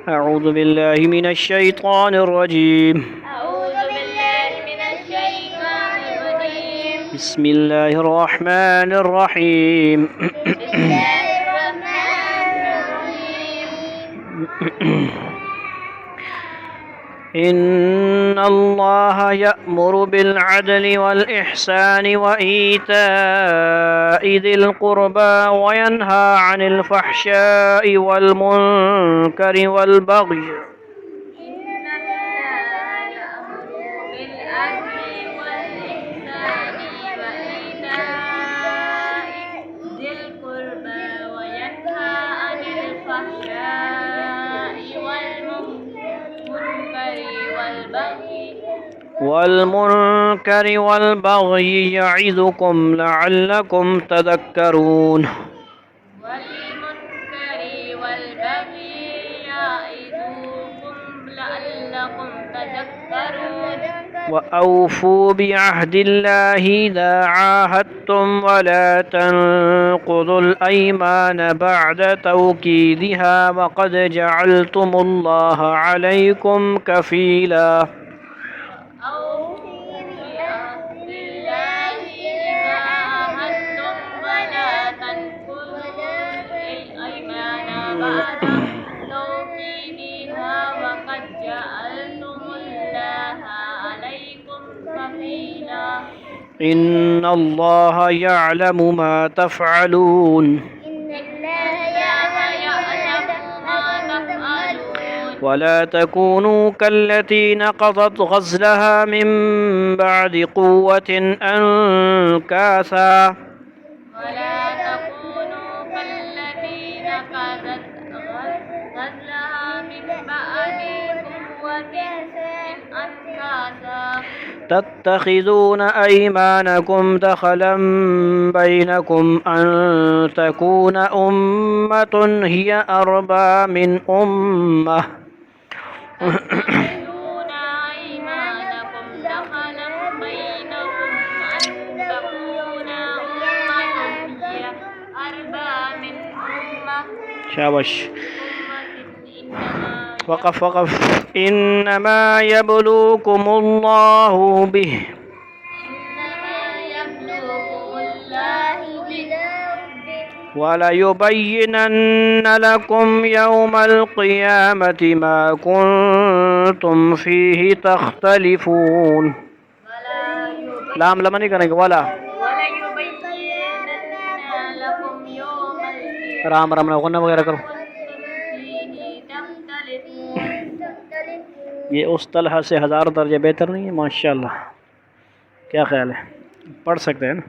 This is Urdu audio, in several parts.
أعوذ بالله من الشيطان الرجيم. أعوذ بالله من الشيطان الرجيم. بسم الله الرحمن الرحيم. بسم الله الرحمن الرحيم. إن الله يأمر بالعدل والإحسان وإيتاء ذي القربى وينهى عن الفحشاء والمنكر والبغي إن الله يأمر بالعدل والإحسان وإيتاء ذي القربى وينهى عن الفحشاء والبغي يعظكم لعلكم تذكرون. وأوفوا بعهد الله إذا عاهدتم ولا تنقضوا الأيمان بعد توكيدها وقد جعلتم الله عليكم كفيلا. إن الله يعلم ما تفعلون. ولا تكونوا كالتي نقضت غزلها من بعد قوة أنكاثا. ولا تكونوا كالتي نقضت غزلها من بعد قوة أنكاثا. تتخذون أيمانكم دخلا بينكم أن تكون أمة هي أربى من أمة. تتخذون أيمانكم دخلا بينكم أن تكون أمة هي أربى من أمة. شابش. وقف. إنما يبلوكم الله به. وليبينن لكم يوم القيامة ما كنتم فيه تختلفون. لام لما نہیں کریں گے ولا رام رام غنہ وغیرہ کرو. یہ اس طلحہ سے 1000 درجے بہتر نہیں ہے؟ ماشاءاللہ. کیا خیال ہے؟ پڑھ سکتے ہیں نا.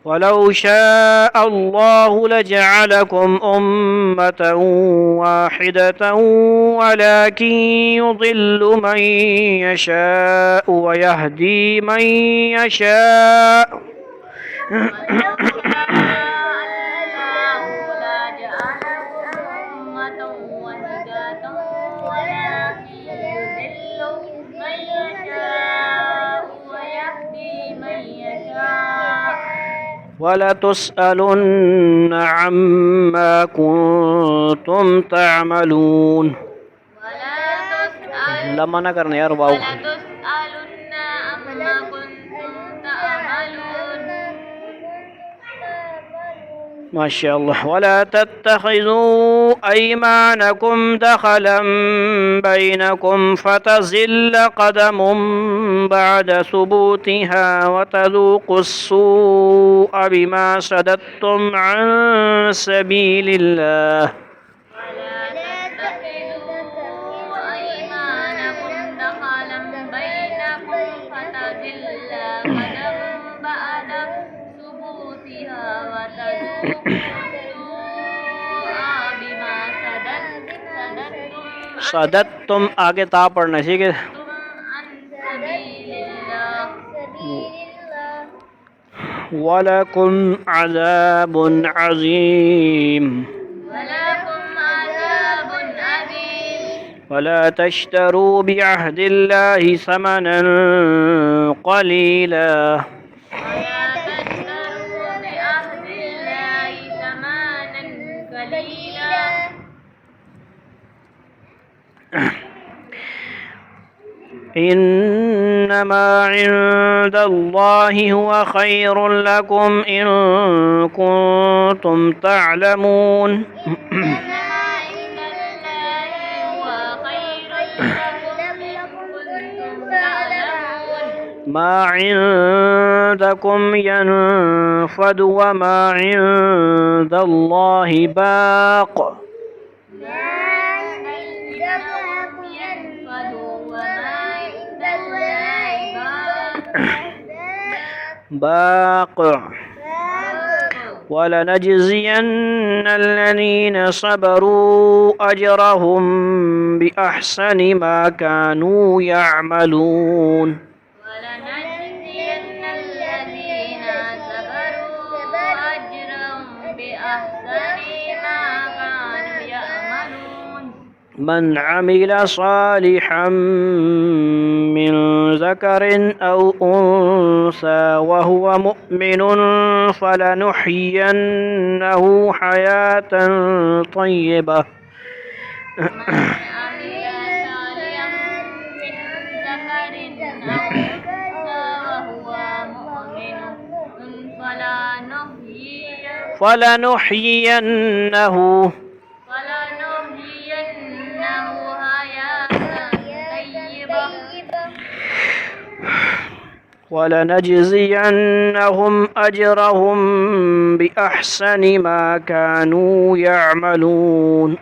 وَلَوْ شَاءَ اللَّهُ لَجَعَلَكُمْ أُمَّةً وَاحِدَةً وَلَكِنْ يُضِلُّ مَنْ يَشَاءُ وَيَهْدِي مَنْ يَشَاءُ. وَلَتُسْأَلُنَّ عَمَّا كُنْتُمْ تَعْمَلُونَ. لما نہ کرنا یار واو. ما شاء الله. ولا تتخذوا أيمانكم دخلا بينكم فتزل قدم بعد ثبوتها وتذوقوا السوء بما صددتم عن سبيل الله. صددتم آگے تا پڑھنا ٹھیک ہے. وَلَكُمْ عَذَابٌ عَظِيمٌ. وَلَا تَشْتَرُوا بِعَهْدِ اللَّهِ ثَمَنًا قَلِيلًا. إنما عند الله هو خير لكم إن كنتم تعلمون ما عندكم ينفد وما عند الله باق ولنجزين الذين صبروا أجرهم بأحسن ما كانوا يعملون ولنجزين الذين صبروا أجرهم بأحسن ما كانوا يعملون من عمل صالحا من ذكر أو أنثى وهو مؤمن فلنحيينه حياة طيبة فلنحيينه ولنجزينهم أجرهم بأحسن ما كانوا يعملون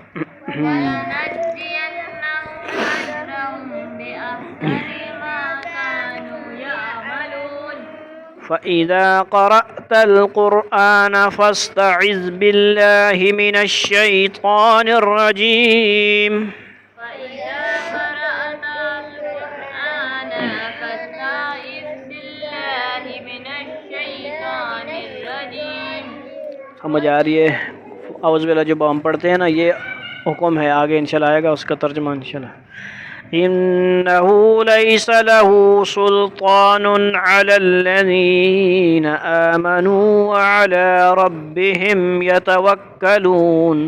فإذا قرأت القرآن فاستعذ بالله من الشيطان الرجيم سمجھ آ رہی ہے؟ اعوذ باللہ جو ہم پڑھتے ہیں نا یہ حکم ہے، آگے انشاءاللہ آئے گا اس کا ترجمہ انشاءاللہ. إنه ليس له سلطان على الذين آمنوا وعلى ربهم يتوكلون.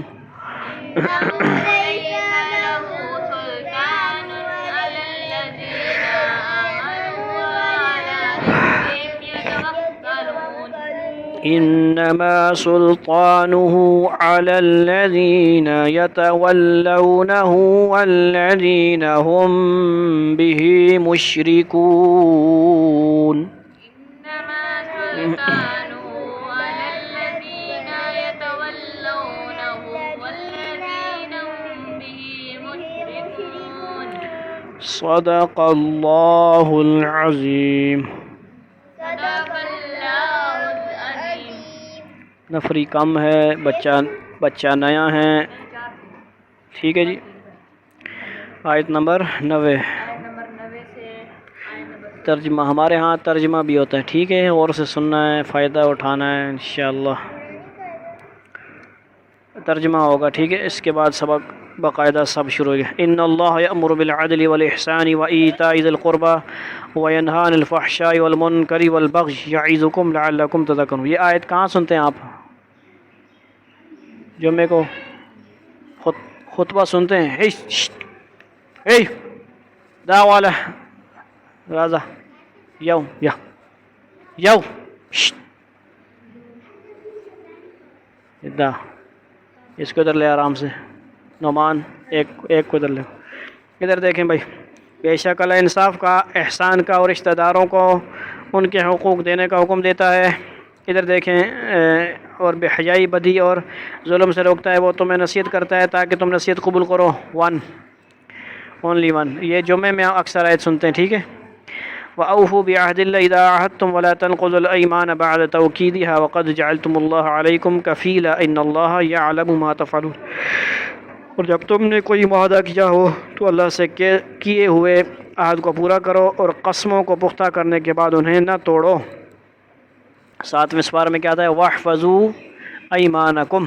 إنما سلطانه على الذين يتولونه والذين هم به مشركون. إنما سلطانه على الذين يتولونه والذين هم به مشركون. صدق الله العظيم. نفری کم ہے، بچہ نیا ہے. ٹھیک ہے جی. آیت نمبر 90 ترجمہ. ہمارے ہاں ترجمہ بھی ہوتا ہے، ٹھیک ہے، اور سے سننا ہے، فائدہ اٹھانا ہے انشاءاللہ. ترجمہ ہوگا، ٹھیک ہے، اس کے بعد سبق باقاعدہ سب شروع ہو گیا. ان اللہ یأمر بالعدل والإحسان وإیتاء ذی القربى وینہی عن الفحشاء والمنکر والبغی یعظکم لعلکم تذکرون. یہ آیت کہاں سنتے ہیں آپ؟ جمعے کو خطبہ سنتے ہیں. دا والا رازا یو دا اس کو ادھر لے آرام سے. نعمان ایک کو ادھر لے. ادھر دیکھیں بھائی، بے شک اللہ انصاف کا، احسان کا اور رشتہ داروں کو ان کے حقوق دینے کا حکم دیتا ہے. ادھر دیکھیں، اور بے حیائی، بدی اور ظلم سے روکتا ہے. وہ تمہیں نصیحت کرتا ہے تاکہ تم نصیحت قبول کرو. Only one. یہ جمعے میں اکثر آیت سنتے ہیں، ٹھیک ہے. وَأَوْفُوا بِعَهْدِ اللَّهِ إِذَا عَاهَدتُّمْ وَلَا تَنقُضُوا الْأَيْمَانَ بَعْدَ تَوْكِيدِهَا وَقَدْ جَعَلْتُمُ اللَّهَ عَلَيْكُمْ كَفِيلًا إِنَّ اللَّهَ يَعْلَمُ مَا تَفْعَلُونَ. اور جب تم نے کوئی معاہدہ کیا ہو تو اللہ سے کیے ہوئے عہد کو پورا کرو اور قسموں کو پختہ کرنے کے بعد انہیں نہ توڑو. 7ویں سپارہ میں کیا آتا ہے؟ وَاحْفَظُوا أَيْمَانَكُمْ.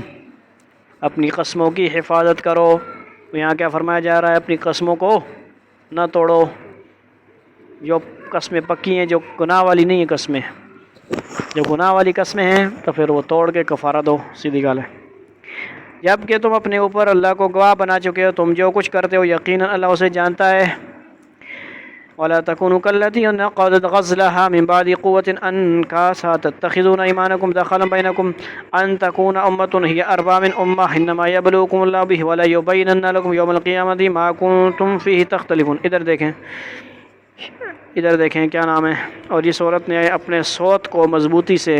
اپنی قسموں کی حفاظت کرو. یہاں کیا فرمایا جا رہا ہے؟ اپنی قسموں کو نہ توڑو. جو قسمیں پکی ہیں، جو گناہ والی نہیں ہیں قسمیں، جو گناہ والی قسمیں ہیں تو پھر وہ توڑ کے کفارہ دو، سیدھی گال ہے. جب کہ تم اپنے اوپر اللہ کو گواہ بنا چکے ہو، تم جو کچھ کرتے ہو یقیناً اللہ اسے جانتا ہے. ولا تكونوا كالتي نقضت غزلها من بعد قوة أنكاسا تتخذون أيمانكم دخلا بينكم أن تكون أمة هي أربع من أمة إنما يبلوكم الله به ولا يبينن لكم يوم القيامة ما كنتم فيه تختلفون. ادھر دیکھیں کیا نام ہے. اور جس عورت نے اپنے صوت کو مضبوطی سے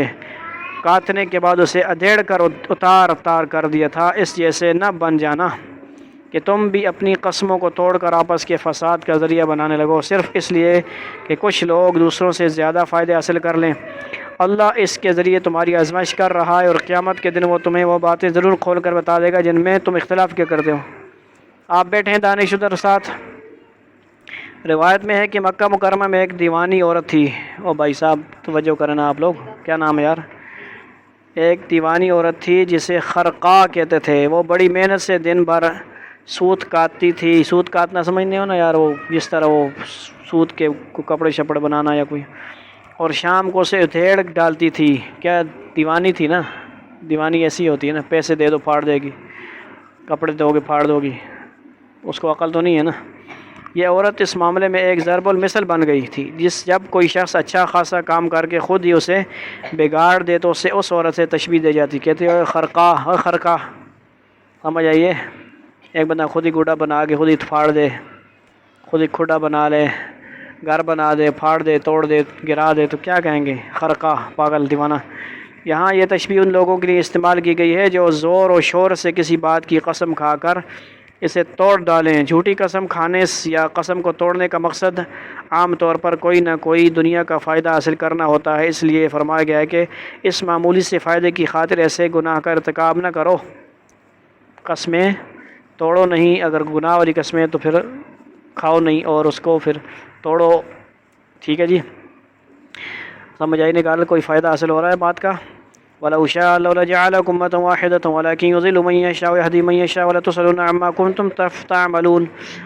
کاٹنے کے بعد اسے ادھیڑ کر اتار کر دیا تھا، اس جیسے نہ بن جانا کہ تم بھی اپنی قسموں کو توڑ کر آپس کے فساد کا ذریعہ بنانے لگو صرف اس لیے کہ کچھ لوگ دوسروں سے زیادہ فائدے حاصل کر لیں. اللہ اس کے ذریعے تمہاری آزمائش کر رہا ہے، اور قیامت کے دن وہ تمہیں وہ باتیں ضرور کھول کر بتا دے گا جن میں تم اختلاف کیا کرتے ہو. آپ بیٹھے ہیں دانش ادھر ساتھ. روایت میں ہے کہ مکہ مکرمہ میں ایک دیوانی عورت تھی. او بھائی صاحب توجہ کرنا آپ لوگ، کیا نام ہے یار؟ ایک دیوانی عورت تھی جسے خرقہ کہتے تھے. وہ بڑی محنت سے دن بھر سوت کاٹتی تھی. سوت کاٹنا سمجھتے ہو نا یار، وہ جس طرح وہ سوت کے کپڑے شپڑے بنانا یا کوئی. اور شام کو اسے ادھیڑ ڈالتی تھی. کیا دیوانی تھی نا، دیوانی ایسی ہوتی ہے نا، پیسے دے دو پھاڑ دے گی، کپڑے دو گے پھاڑ دو گی، اس کو عقل تو نہیں ہے نا. یہ عورت اس معاملے میں ایک ضرب المثل بن گئی تھی. جب کوئی شخص اچھا خاصا کام کر کے خود ہی اسے بگاڑ دے تو اسے اس عورت سے تشبیہ دے جاتی. کہتے ہیں خرقہ خرقہ. سمجھ آئیے؟ ایک بندہ خود ہی گوڑا بنا کے خود ہی پھاڑ دے، خود ہی کھڈا بنا لے، گھر بنا دے، پھاڑ دے، توڑ دے، گرا دے، تو کیا کہیں گے؟ خرقہ، پاگل، دیوانہ. یہاں یہ تشبیہ ان لوگوں کے لیے استعمال کی گئی ہے جو زور و شور سے کسی بات کی قسم کھا کر اسے توڑ ڈالیں. جھوٹی قسم کھانے یا قسم کو توڑنے کا مقصد عام طور پر کوئی نہ کوئی دنیا کا فائدہ حاصل کرنا ہوتا ہے. اس لیے فرمایا گیا ہے کہ اس معمولی سے فائدے کی خاطر ایسے گناہ کا ارتکاب نہ کرو. قسمیں توڑو نہیں. اگر گناہ والی قسمیں تو پھر کھاؤ نہیں اور اس کو پھر توڑو. ٹھیک ہے جی، سمجھ آئی نکال کوئی فائدہ حاصل ہو رہا ہے بات کا. وَلَوْ شَاءَ اللَّهُ لَجَعَلَكُمْ أُمَّةً وَاحِدَةً وَلَكِنْ يُضِلُّ مَن يَشَاءُ وَيَهْدِي مَن يَشَاءُ وَلَا تُسْأَلُونَ عَمَّا كُنتُمْ تَعْمَلُونَ.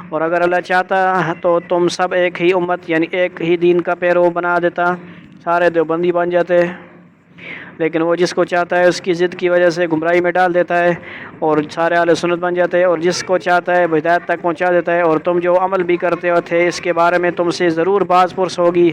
اور اگر اللہ چاہتا تو تم سب ایک ہی امت یعنی ایک ہی دین کا پیرو بنا دیتا، سارے دیوبندی بن جاتے. لیکن وہ جس کو چاہتا ہے اس کی ضد کی وجہ سے گمراہی میں ڈال دیتا ہے اور سارے اہل سنت بن جاتے ہیں، اور جس کو چاہتا ہے ہدایت تک پہنچا دیتا ہے. اور تم جو عمل بھی کرتے ہو تھے اس کے بارے میں تم سے ضرور باز پرس ہوگی.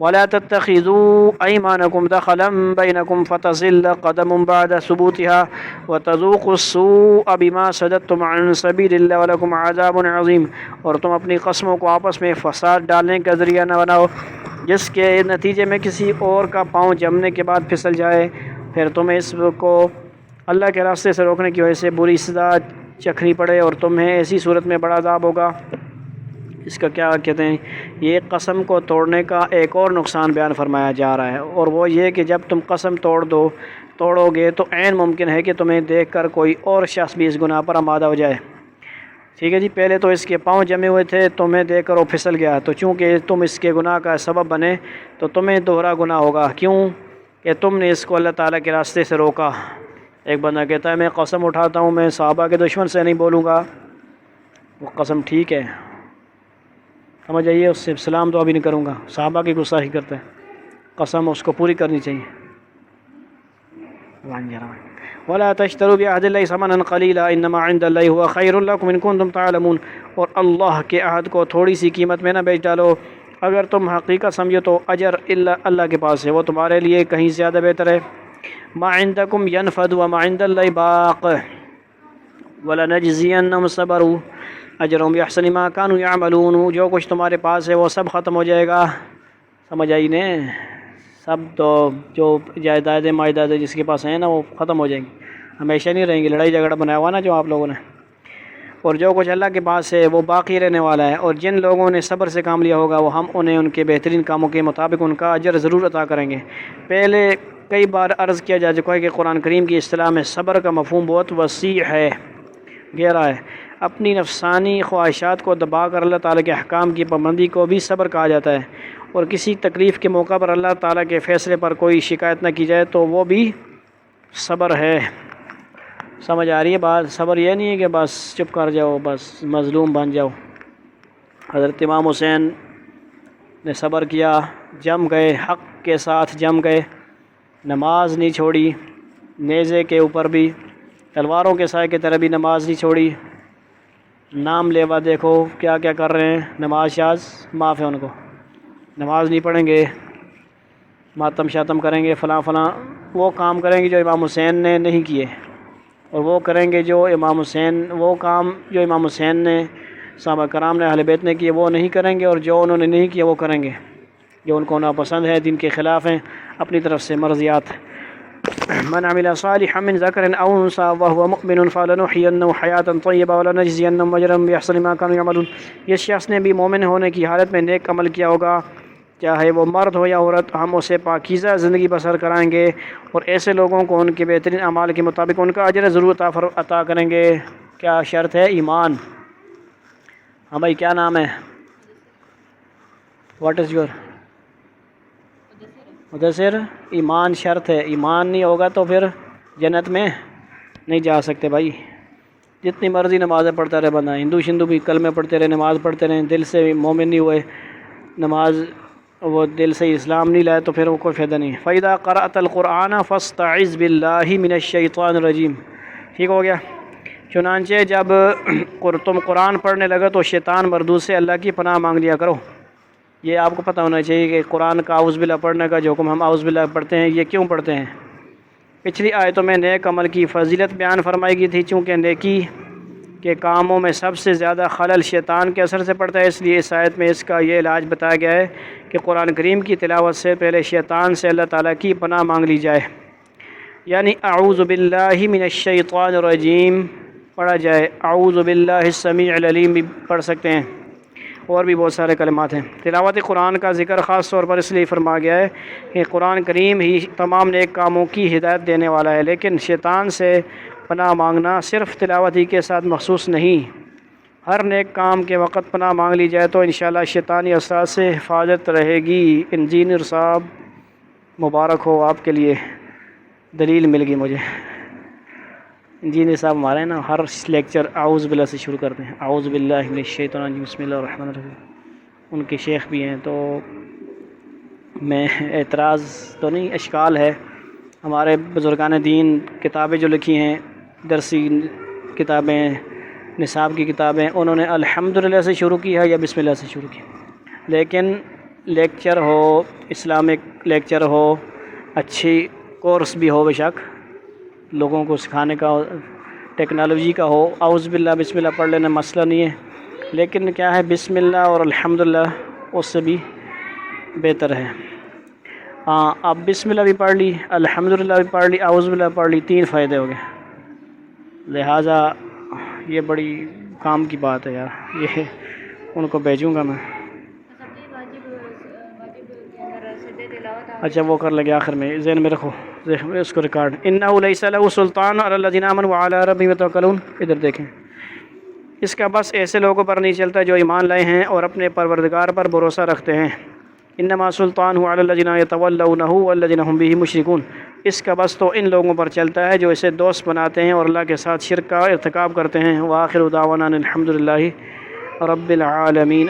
وَلَا تَتَّخِذُوا أَيْمَانَكُمْ دَخَلًا بَيْنَكُمْ فَتَزِلَّ قَدَمٌ بَعْدَ ثُبُوتِهَا وَتَذُوقُوا السُّوءَ بِمَا صَدَدتُّمْ عَنْ سَبِيلِ اللَّهِ وَلَكُمْ عَذَابٌ عَظِيمٌ. اور تم اپنی قسموں کو آپس میں فساد ڈالنے کا ذریعہ نہ بناؤ جس کے نتیجے میں کسی اور کا پاؤں جمنے کے بعد پھسل جائے، پھر تمہیں اس کو اللہ کے راستے سے روکنے کی وجہ سے بری سزا چکھنی پڑے اور تمہیں ایسی صورت میں بڑا عذاب ہوگا. اس کا کیا کہتے ہیں؟ یہ قسم کو توڑنے کا ایک اور نقصان بیان فرمایا جا رہا ہے، اور وہ یہ کہ جب تم قسم توڑو گے تو عین ممکن ہے کہ تمہیں دیکھ کر کوئی اور شخص بھی اس گناہ پر آمادہ ہو جائے. ٹھیک ہے جی، پہلے تو اس کے پاؤں جمے ہوئے تھے، تمہیں دیکھ کر وہ پھسل گیا، تو چونکہ تم اس کے گناہ کا سبب بنے تو تمہیں دوہرا گناہ ہوگا. کیوں کہ تم نے اس کو اللہ تعالیٰ کے راستے سے روکا. ایک بندہ کہتا ہے میں قسم اٹھاتا ہوں میں صحابہ کے دشمن سے نہیں بولوں گا. وہ قسم ٹھیک ہے، سمجھ آئیے، اس سے سلام دعا بھی نہیں کروں گا. صحابہ کی گستاخی کرتا ہے، قسم اس کو پوری کرنی چاہیے. وَلَا تَشْتَرُوا بِعَهْدِ اللَّهِ ثَمَنًا قَلِيلًا إِنَّمَا عِندَ اللَّهِ هُوَ خَيْرٌ لَكُمْ إِن كُنتُمْ تَعْلَمُونَ. اور اللہ کے عہد کو تھوڑی سی قیمت میں نہ بیچ ڈالو، اگر تم حقیقت سمجھو تو اجر اللہ کے پاس ہے، وہ تمہارے لیے کہیں زیادہ بہتر ہے. مَا عِندَكُمْ يَنْفَدُ وَمَا عِندَ اللَّهِ بَاقٍ وَلَنَجْزِيَنَّهُمْ صَبَرُوا أَجْرَهُمْ بِأَحْسَنِ مَا كَانُوا يَعْمَلُونَ. جو کچھ تمہارے پاس ہے وہ سب ختم ہو جائے گا. سمجھ آئی نے؟ سب تو جو جائیدادیں مائدادیں جس کے پاس ہیں نا وہ ختم ہو جائیں گی، ہمیشہ نہیں رہیں گی. لڑائی جھگڑا بنایا ہوا نا جو آپ لوگوں نے. اور جو کچھ اللہ کے پاس ہے وہ باقی رہنے والا ہے. اور جن لوگوں نے صبر سے کام لیا ہوگا وہ ہم انہیں ان کے بہترین کاموں کے مطابق ان کا اجر ضرور عطا کریں گے. پہلے کئی بار عرض کیا جا چکا ہے کہ قرآن کریم کی اصطلاح میں صبر کا مفہوم بہت وسیع ہے، گہرا ہے. اپنی نفسانی خواہشات کو دبا کر اللہ تعالیٰ کے احکام کی پابندی کو بھی صبر کہا جاتا ہے. اور کسی تکلیف کے موقع پر اللہ تعالیٰ کے فیصلے پر کوئی شکایت نہ کی جائے تو وہ بھی صبر ہے. سمجھ آ رہی ہے بات؟ صبر یہ نہیں ہے کہ بس چپ کر جاؤ، بس مظلوم بن جاؤ. حضرت امام حسین نے صبر کیا، جم گئے، حق کے ساتھ جم گئے، نماز نہیں چھوڑی، نیزے کے اوپر بھی تلواروں کے سائے کی طرح بھی نماز نہیں چھوڑی. نام لیوا دیکھو کیا کیا کر رہے ہیں، نماز شاز معاف ہے ان کو، نماز نہیں پڑھیں گے، ماتم شاتم کریں گے، فلاں فلاں وہ کام کریں گے جو امام حسین نے نہیں کیے، اور وہ کریں گے جو امام حسین، وہ کام جو امام حسین نے، صحابہ کرام نے، اہل بیت نے کیے وہ نہیں کریں گے، اور جو انہوں نے نہیں کیا وہ کریں گے، جو ان کو ناپسند ہے، دین کے خلاف ہیں، اپنی طرف سے مرضیات۔ من عمل صالحا من ذکر او انثى وهو مؤمن فلنحيينه حیاة طیبہ ولنجزینهم اجرهم باحسن ما كانوا يعملون۔ جس شخص نے بھی مومن ہونے کی حالت میں نیک عمل کیا ہوگا، چاہے وہ مرد ہو یا عورت، ہم اسے پاکیزہ زندگی بسر کرائیں گے، اور ایسے لوگوں کو ان کے بہترین اعمال کے مطابق ان کا اجر ضرور عطا کریں گے۔ کیا شرط ہے؟ ایمان۔ ہاں بھائی کیا نام ہے؟ What is your? مدثر۔ ایمان شرط ہے، ایمان نہیں ہوگا تو پھر جنت میں نہیں جا سکتے بھائی۔ جتنی مرضی نمازیں پڑھتا رہے بندہ، ہندو شندو بھی کلمے پڑھتے رہے، نماز پڑھتے رہے، دل سے مومن نہیں ہوئے، نماز وہ دل سے اسلام نہیں لائے تو پھر وہ کوئی فائدہ نہیں۔ فَإِذَا قَرَأْتَ الْقُرْآنَ فَاسْتَعِذْ بِاللَّهِ مِنَ الشَّيْطَانِ الرَّجِيمِ۔ ٹھیک ہو گیا؟ چنانچہ جب تم قرآن پڑھنے لگے تو شیطان مردود سے اللہ کی پناہ مانگ لیا کرو۔ یہ آپ کو پتہ ہونا چاہیے کہ قرآن کا اعوذ باللہ پڑھنے کا جو حکم ہم اعوذ باللہ پڑھتے ہیں، یہ کیوں پڑھتے ہیں؟ پچھلی آیتوں میں نیک عمل کی فضیلت بیان فرمائی گئی تھی، چونکہ نیکی کے کاموں میں سب سے زیادہ خلل شیطان کے اثر سے پڑتا ہے، اس لیے اس آیت میں اس کا یہ علاج بتایا گیا ہے کہ قرآن کریم کی تلاوت سے پہلے شیطان سے اللہ تعالیٰ کی پناہ مانگ لی جائے، یعنی اعوذ باللہ من الشیطان الرجیم پڑھا جائے، اعوذ باللہ السمیع العلیم بھی پڑھ سکتے ہیں، اور بھی بہت سارے کلمات ہیں۔ تلاوت قرآن کا ذکر خاص طور پر اس لیے فرمایا گیا ہے کہ قرآن کریم ہی تمام نیک کاموں کی ہدایت دینے والا ہے، لیکن شیطان سے پناہ مانگنا صرف تلاوت ہی کے ساتھ مخصوص نہیں، ہر نیک کام کے وقت پناہ مانگ لی جائے تو انشاءاللہ شیطانی اثرات سے حفاظت رہے گی۔ انجینئر صاحب مبارک ہو، آپ کے لیے دلیل مل گئی مجھے۔ انجینئر صاحب ہمارے ہیں نا، ہر لیکچر اعوذ باللہ سے شروع کرتے ہیں، اعوذ باللہ من الشیطان الرجیم بسم اللہ الرحمن الرحیم۔ ان کے شیخ بھی ہیں، تو میں اعتراض تو نہیں، اشکال ہے۔ ہمارے بزرگان دین کتابیں جو لکھی ہیں، درسی کتابیں، نصاب کی کتابیں، انہوں نے الحمدللہ سے شروع کی ہے یا بسم اللہ سے شروع کی، لیکن لیکچر ہو، اسلامک لیکچر ہو، اچھی کورس بھی ہو، بے شک لوگوں کو سکھانے کا، ٹیکنالوجی کا ہو، اعوذ باللہ بسم اللہ پڑھ لینا مسئلہ نہیں ہے، لیکن کیا ہے بسم اللہ اور الحمدللہ اس سے بھی بہتر ہے۔ ہاں، اب بسم اللہ بھی پڑھ لی، الحمدللہ بھی پڑھ لی، اعوذ باللہ پڑھ لی، 3 فائدے ہو گئے۔ لہٰذا یہ بڑی کام کی بات ہے یار، یہ ان کو بھیجوں گا میں۔ اچھا وہ کر لگے آخر میں، ذہن میں رکھو، اس کو ریکارڈ۔ انہ لیس لہ سلطان علی الذین آمنوا وعلی ربہم یتوکلون، ادھر دیکھیں، اس کا بس ایسے لوگوں پر نہیں چلتا جو ایمان لائے ہیں اور اپنے پروردگار پر بھروسہ رکھتے ہیں۔ انما سلطانہ علی الذین یتولونہ والذین ھم بہ مشرکون، اس کا بس تو ان لوگوں پر چلتا ہے جو اسے دوست بناتے ہیں اور اللہ کے ساتھ شرک کا ارتکاب کرتے ہیں۔ وآخر دعوانا الحمدللہ رب العالمین۔